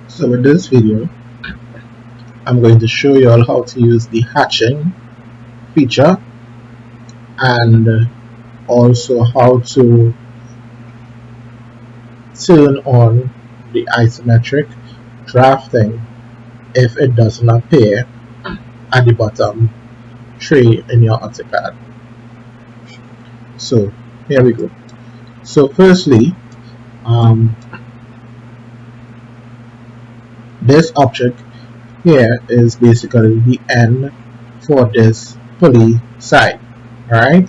So in this video, I'm going to show you all how to use the hatching feature and also how to turn on the isometric drafting if it doesn't appear at the bottom tray in your AutoCAD. So here we go. So firstly, this object here is basically the end for this pulley side. Alright,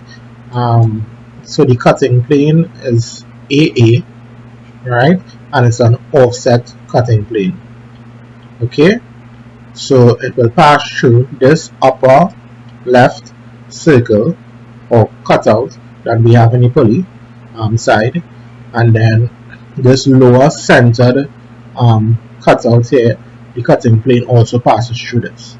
so the cutting plane is AA, right, and it's an offset cutting plane. Okay, so it will pass through this upper left circle or cutout that we have in the pulley side, and then this lower centered cutout here, the cutting plane also passes through this.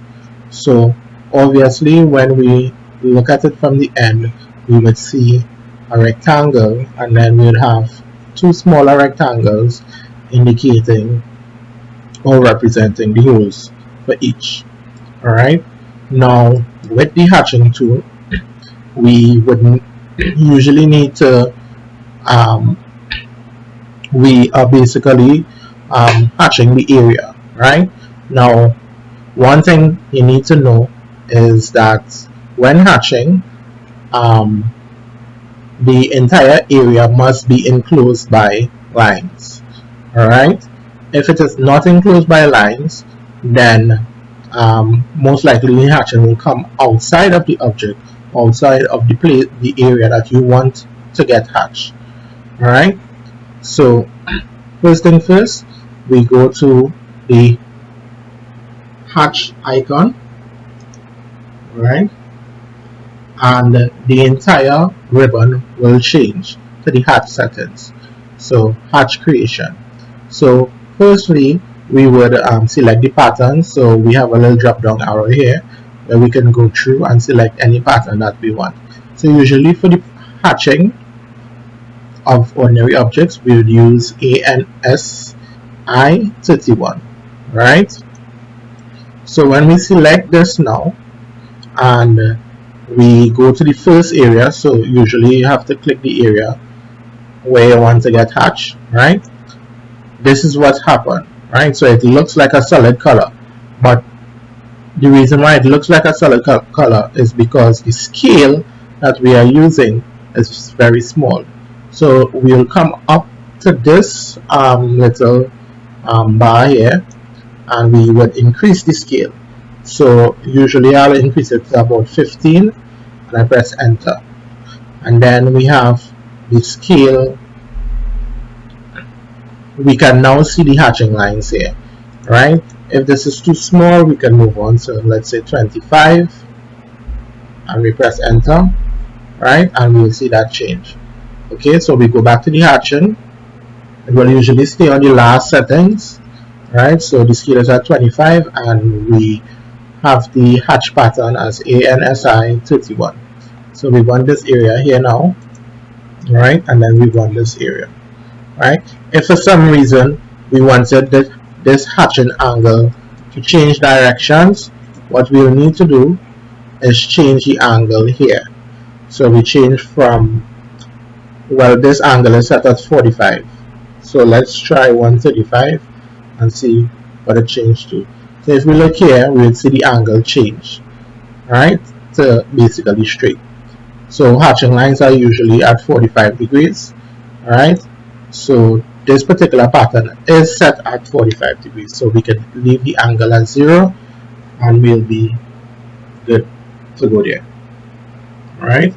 So obviously when we look at it from the end, we would see a rectangle, and then we would have two smaller rectangles indicating or representing the holes for each. Alright, now with the hatching tool, we would usually need to we are basically hatching the area. Right now, one thing you need to know is that when hatching, the entire area must be enclosed by lines. Alright, if it is not enclosed by lines, then most likely the hatching will come outside of the object, outside of the area that you want to get hatched. Alright, so first thing first, we go to the hatch icon, right, and the entire ribbon will change to the hatch settings. So hatch creation. So firstly, we would select the pattern. So we have a little drop down arrow here where we can go through and select any pattern that we want. So usually for the hatching of ordinary objects, we would use ANSI 31, right? So when we select this now and we go to the first area, so usually you have to click the area where you want to get hatched, right? This is what happened, right? So it looks like a solid color, but the reason why it looks like a solid color is because the scale that we are using is very small. So we'll come up to this little bar here, and we would increase the scale. So usually I'll increase it to about 15, and I press enter, and then we have the scale. We can now see the hatching lines here, right? If this is too small, we can move on. So let's say 25, and we press enter, right, and we'll see that change. Okay, so we go back to the hatching. It will usually stay on the last settings, right? So the scale is at 25, and we have the hatch pattern as ANSI 31. So we want this area here now, right? And then we want this area, right? If for some reason we wanted this hatching angle to change directions, what we'll need to do is change the angle here. So we change from, well, this angle is set at 45. So let's try 135 and see what it changed to. So if we look here, we'll see the angle change, right, to basically straight. So hatching lines are usually at 45 degrees, right? So this particular pattern is set at 45 degrees. So we can leave the angle at 0 and we'll be good to go there, all right?